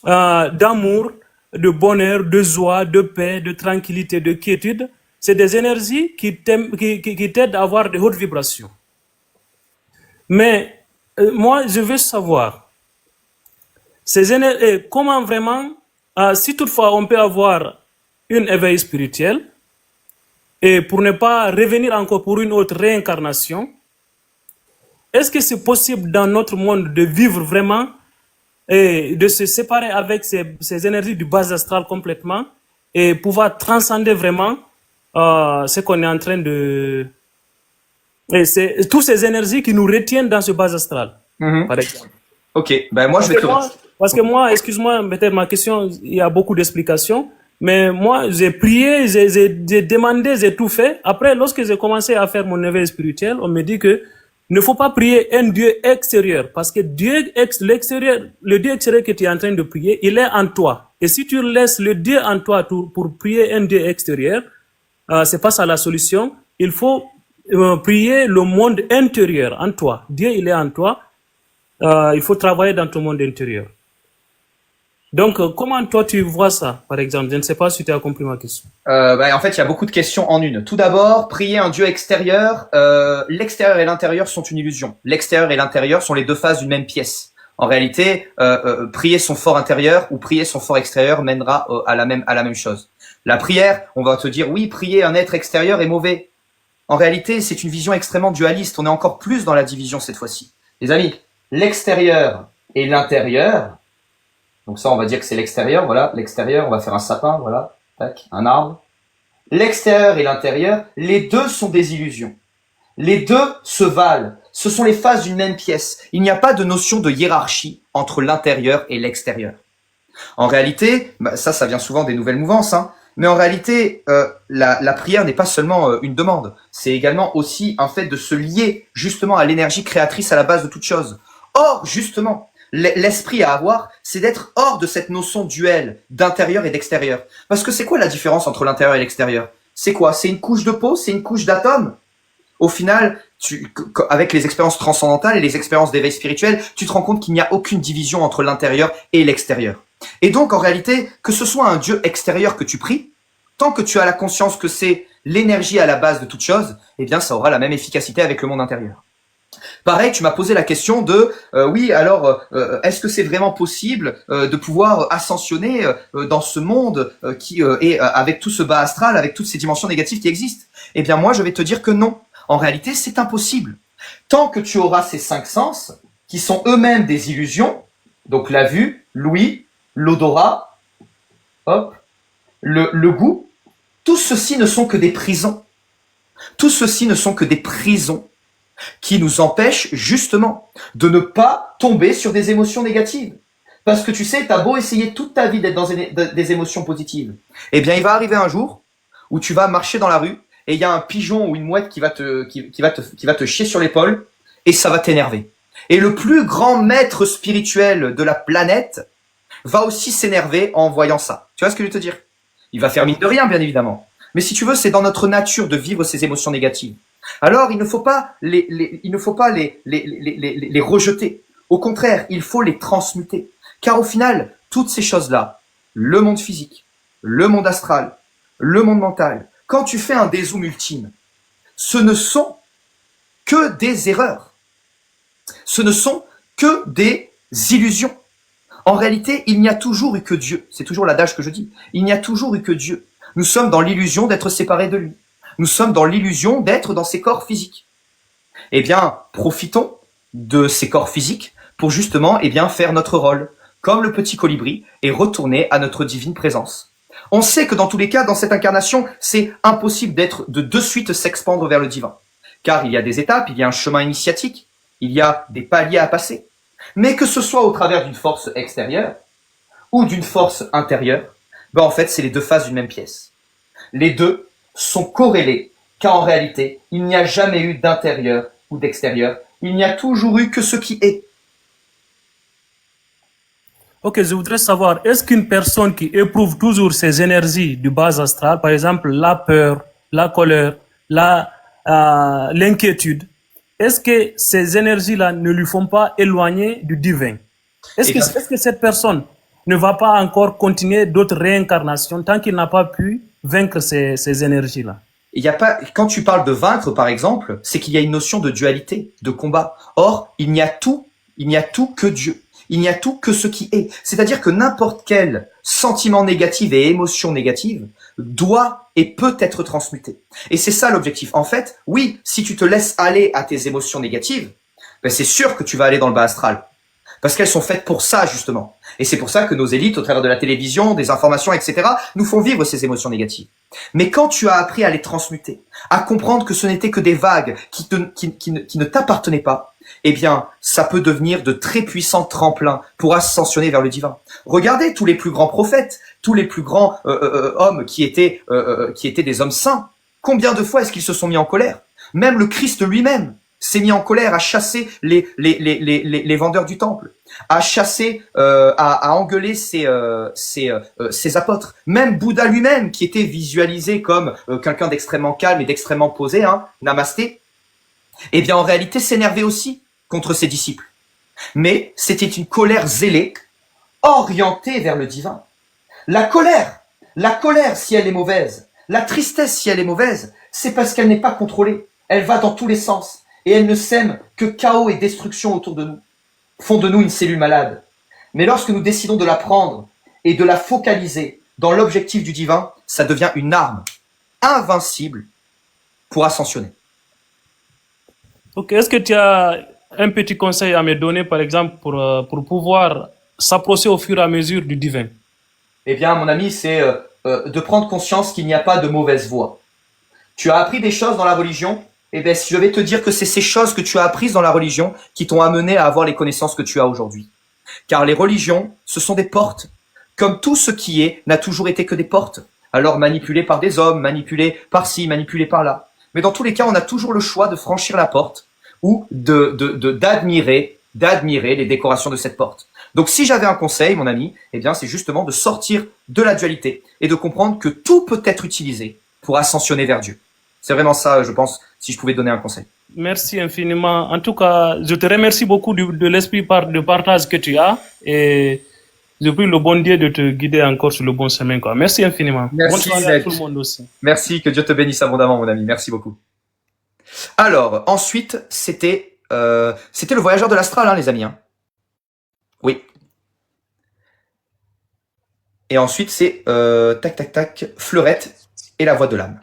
Speaker 7: d'amour, de bonheur, de joie, de paix, de tranquillité, de quiétude, c'est des énergies qui t'aident à avoir de hautes vibrations. Mais moi, je veux savoir ces énergies, comment vraiment, si toutefois on peut avoir un éveil spirituel, et pour ne pas revenir encore pour une autre réincarnation, est-ce que c'est possible dans notre monde de vivre vraiment et de se séparer avec ces énergies du bas astral complètement et pouvoir transcender vraiment ce qu'on est en train de... Et c'est toutes ces énergies qui nous retiennent dans ce bas astral, par exemple.
Speaker 1: Ok, ben moi je vais te...
Speaker 7: Parce que moi, excuse-moi, peut-être ma question, il y a beaucoup d'explications, mais moi j'ai prié, j'ai demandé, j'ai tout fait. Après, lorsque j'ai commencé à faire mon éveil spirituel, on me dit que ne faut pas prier un Dieu extérieur, parce que le Dieu extérieur que tu es en train de prier, il est en toi. Et si tu laisses le Dieu en toi pour prier un Dieu extérieur, c'est pas ça la solution. Il faut prier le monde intérieur en toi. Dieu, il est en toi. Il faut travailler dans ton monde intérieur. Donc, comment toi tu vois ça, par exemple? Je ne sais pas si tu as compris ma question.
Speaker 1: En fait, il y a beaucoup de questions en une. Tout d'abord, prier un Dieu extérieur. L'extérieur et l'intérieur sont une illusion. L'extérieur et l'intérieur sont les deux faces d'une même pièce. En réalité, prier son fort intérieur ou prier son fort extérieur mènera à la même chose. La prière, on va te dire oui, prier un être extérieur est mauvais. En réalité, c'est une vision extrêmement dualiste. On est encore plus dans la division cette fois-ci. Les amis, l'extérieur et l'intérieur. Donc ça, on va dire que c'est l'extérieur, voilà. L'extérieur, on va faire un sapin, voilà. Tac, un arbre. L'extérieur et l'intérieur, les deux sont des illusions. Les deux se valent. Ce sont les faces d'une même pièce. Il n'y a pas de notion de hiérarchie entre l'intérieur et l'extérieur. En réalité, ça vient souvent des nouvelles mouvances, hein. Mais en réalité, la prière n'est pas seulement une demande. C'est également aussi un fait de se lier justement à l'énergie créatrice à la base de toute chose. Or, justement, l'esprit à avoir, c'est d'être hors de cette notion duel d'intérieur et d'extérieur. Parce que c'est quoi la différence entre l'intérieur et l'extérieur? C'est quoi? C'est une couche de peau? C'est une couche d'atomes? Au final, avec les expériences transcendantales et les expériences d'éveil spirituel, tu te rends compte qu'il n'y a aucune division entre l'intérieur et l'extérieur. Et donc, en réalité, que ce soit un Dieu extérieur que tu pries, tant que tu as la conscience que c'est l'énergie à la base de toute chose, eh bien, ça aura la même efficacité avec le monde intérieur. Pareil, tu m'as posé la question de oui, alors est-ce que c'est vraiment possible de pouvoir ascensionner dans ce monde qui est avec tout ce bas astral, avec toutes ces dimensions négatives qui existent? Eh bien, moi, je vais te dire que non. En réalité, c'est impossible. Tant que tu auras ces 5 sens, qui sont eux-mêmes des illusions, donc la vue, l'ouïe, l'odorat, hop, le goût, tout ceci ne sont que des prisons. Tout ceci ne sont que des prisons qui nous empêchent justement de ne pas tomber sur des émotions négatives. Parce que tu sais, t'as beau essayer toute ta vie d'être dans des émotions positives, eh bien il va arriver un jour où tu vas marcher dans la rue et il y a un pigeon ou une mouette qui va te chier sur l'épaule et ça va t'énerver. Et le plus grand maître spirituel de la planète va aussi s'énerver en voyant ça. Tu vois ce que je veux te dire? Il va faire mine de rien, bien évidemment. Mais si tu veux, c'est dans notre nature de vivre ces émotions négatives. Alors, il ne faut pas les rejeter. Au contraire, il faut les transmuter. Car au final, toutes ces choses-là, le monde physique, le monde astral, le monde mental, quand tu fais un dézoom ultime, ce ne sont que des erreurs. Ce ne sont que des illusions. En réalité, il n'y a toujours eu que Dieu. C'est toujours l'adage que je dis. Il n'y a toujours eu que Dieu. Nous sommes dans l'illusion d'être séparés de lui. Nous sommes dans l'illusion d'être dans ces corps physiques. Eh bien, profitons de ces corps physiques pour justement, faire notre rôle, comme le petit colibri, et retourner à notre divine présence. On sait que dans tous les cas, dans cette incarnation, c'est impossible de suite s'expandre vers le divin. Car il y a des étapes, il y a un chemin initiatique, il y a des paliers à passer. Mais que ce soit au travers d'une force extérieure ou d'une force intérieure, en fait, c'est les deux faces d'une même pièce. Les deux sont corrélés, car en réalité, il n'y a jamais eu d'intérieur ou d'extérieur. Il n'y a toujours eu que ce qui est.
Speaker 7: Ok, je voudrais savoir, est-ce qu'une personne qui éprouve toujours ces énergies du bas astral, par exemple la peur, la colère, l'inquiétude, est-ce que ces énergies-là ne lui font pas éloigner du divin? Est-ce que cette personne ne va pas encore continuer d'autres réincarnations tant qu'il n'a pas pu vaincre ces énergies-là?
Speaker 1: Il y a pas, quand tu parles de vaincre, par exemple, c'est qu'il y a une notion de dualité, de combat. Or, il n'y a tout que Dieu. Il n'y a tout que ce qui est. C'est-à-dire que n'importe quel sentiment négatif et émotion négative doit et peut être transmuté. Et c'est ça l'objectif. En fait, oui, si tu te laisses aller à tes émotions négatives, c'est sûr que tu vas aller dans le bas astral. Parce qu'elles sont faites pour ça, justement. Et c'est pour ça que nos élites, au travers de la télévision, des informations, etc., nous font vivre ces émotions négatives. Mais quand tu as appris à les transmuter, à comprendre que ce n'étaient que des vagues qui ne t'appartenaient pas, eh bien, ça peut devenir de très puissants tremplins pour ascensionner vers le divin. Regardez tous les plus grands prophètes, tous les plus grands hommes qui étaient des hommes saints. Combien de fois est-ce qu'ils se sont mis en colère? Même le Christ lui-même s'est mis en colère à chasser les vendeurs du temple, à chasser, à engueuler ses apôtres. Même Bouddha lui-même, qui était visualisé comme quelqu'un d'extrêmement calme et d'extrêmement posé, namasté, eh bien en réalité s'énervait aussi contre ses disciples. Mais c'était une colère zélée, orientée vers le divin. La colère, si elle est mauvaise, la tristesse, si elle est mauvaise, c'est parce qu'elle n'est pas contrôlée. Elle va dans tous les sens. Et elle ne sème que chaos et destruction autour de nous, font de nous une cellule malade. Mais lorsque nous décidons de la prendre et de la focaliser dans l'objectif du divin, ça devient une arme invincible pour ascensionner.
Speaker 7: Ok, est-ce que tu as un petit conseil à me donner, par exemple, pour pouvoir s'approcher au fur et à mesure du divin?
Speaker 1: Eh bien, mon ami, c'est de prendre conscience qu'il n'y a pas de mauvaise voie. Tu as appris des choses dans la religion, eh bien, je vais te dire que c'est ces choses que tu as apprises dans la religion qui t'ont amené à avoir les connaissances que tu as aujourd'hui. Car les religions, ce sont des portes. Comme tout ce qui est n'a toujours été que des portes. Alors manipulées par des hommes, manipulées par-ci, manipulées par-là. Mais dans tous les cas, on a toujours le choix de franchir la porte ou d'admirer les décorations de cette porte. Donc si j'avais un conseil, mon ami, eh bien, c'est justement de sortir de la dualité et de comprendre que tout peut être utilisé pour ascensionner vers Dieu. C'est vraiment ça, je pense, si je pouvais donner un conseil.
Speaker 7: Merci infiniment. En tout cas, je te remercie beaucoup de l'esprit de partage que tu as et je prie le bon Dieu de te guider encore sur le bon chemin, quoi. Merci infiniment. Bonne
Speaker 1: Merci,
Speaker 7: soirée à
Speaker 1: mec.
Speaker 7: tout le monde aussi.
Speaker 1: Merci, que Dieu te bénisse abondamment, mon ami. Merci beaucoup. Alors, ensuite, c'était le voyageur de l'astral, hein, les amis. Hein. Oui. Et ensuite, c'est tac, tac, tac, Fleurette et la voix de l'âme.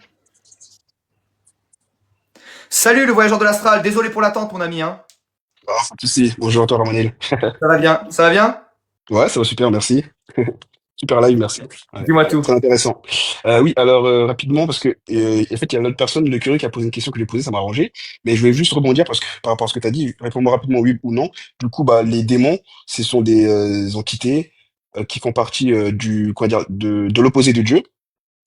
Speaker 1: Salut, le voyageur de l'astral. Désolé pour l'attente, mon ami. Hein.
Speaker 8: Ah, pas de souci. Bonjour à toi, Ramonel.
Speaker 1: Ça va bien? Ça va bien?
Speaker 8: Ouais, ça va super, merci. Super live, merci. Ouais,
Speaker 1: Dis-moi tout.
Speaker 8: très intéressant. Oui, alors rapidement, parce que en fait, il y a une autre personne, le curieux, qui a posé une question que j'ai posée, ça m'a arrangé. Mais je vais juste rebondir parce que par rapport à ce que tu as dit, réponds-moi rapidement oui ou non. Du coup, bah, les démons, ce sont des entités qui font partie quoi dire, de l'opposé de Dieu.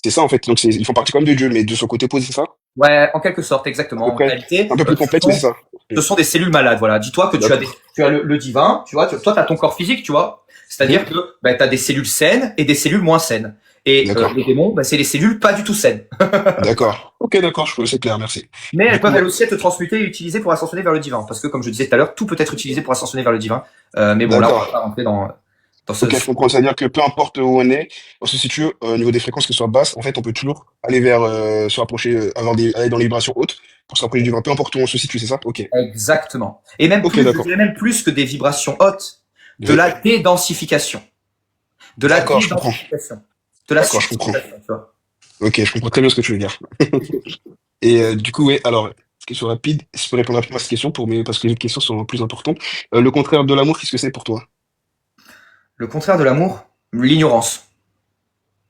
Speaker 8: C'est ça en fait. Donc ils font partie comme de Dieu, mais de son côté opposé, c'est ça?
Speaker 1: Ouais, en quelque sorte,
Speaker 8: À
Speaker 1: exactement.
Speaker 8: peu
Speaker 1: En
Speaker 8: près.
Speaker 1: réalité,
Speaker 8: Un peu plus complexe, mais c'est ça.
Speaker 1: ce sont des cellules malades, voilà. Dis-toi que
Speaker 8: D'accord.
Speaker 1: tu as le divin, tu vois, toi, tu as ton corps physique, tu vois. C'est-à-dire que bah, tu as des cellules saines et des cellules moins saines. Et
Speaker 8: D'accord.
Speaker 1: les démons, bah, c'est les cellules pas du tout saines.
Speaker 8: D'accord. Ok, d'accord, c'est clair, merci.
Speaker 1: Mais elles
Speaker 8: Du coup,
Speaker 1: peuvent elles aussi être transmutées et utilisées pour ascensionner vers le divin. Parce que, comme je disais tout à l'heure, tout peut être utilisé pour ascensionner vers le divin. Mais bon, là, on va
Speaker 8: d'accord.
Speaker 1: pas rentrer dans ce...
Speaker 8: Ok, je comprends. C'est-à-dire que peu importe où on est, on se situe au niveau des fréquences, que ce soit basse, en fait, on peut toujours aller vers, se rapprocher, aller dans les vibrations hautes pour se rapprocher du vin. Peu importe où on se situe, c'est ça? Ok.
Speaker 1: Exactement. Et même
Speaker 8: Ok,
Speaker 1: plus, je
Speaker 8: d'accord.
Speaker 1: dirais même plus que des vibrations hautes, de
Speaker 8: Oui.
Speaker 1: la dédensification. De la
Speaker 8: D'accord, je comprends.
Speaker 1: dédensification. De la
Speaker 8: D'accord, je comprends.
Speaker 1: substitution, tu vois.
Speaker 8: Ok, je comprends très bien ce que tu veux dire. Et du coup, ouais, alors, question rapide, je peux répondre rapidement à cette question parce que les questions sont plus importantes. Le contraire de l'amour, qu'est-ce que c'est pour toi?
Speaker 1: Le contraire de l'amour, l'ignorance.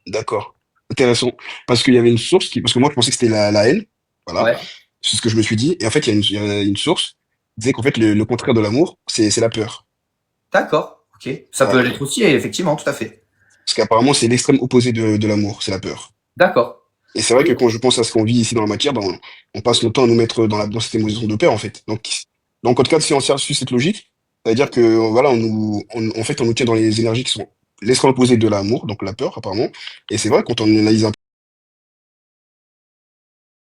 Speaker 8: D'accord. Intéressant. Parce qu'il y avait une source parce que moi, je pensais que c'était la haine. Voilà.
Speaker 1: Ouais.
Speaker 8: C'est ce que je me suis dit. Et en fait, il y a une source qui disait qu'en fait, le contraire de l'amour, c'est la peur.
Speaker 1: D'accord. Ok. Ça
Speaker 8: Ouais.
Speaker 1: peut l'être aussi, effectivement, tout à fait.
Speaker 8: Parce qu'apparemment, c'est l'extrême opposé de l'amour, c'est la peur.
Speaker 1: D'accord.
Speaker 8: Et c'est vrai que
Speaker 1: Oui.
Speaker 8: quand je pense à ce qu'on vit ici dans la matière, ben, on passe notre temps à nous mettre dans cette émotion de peur, en fait. Donc en tout cas, si on suit cette logique, ça veut dire que, voilà, en fait, on nous tient dans les énergies qui sont l'extrême opposé de l'amour, donc la peur, apparemment. Et c'est vrai, quand on analyse un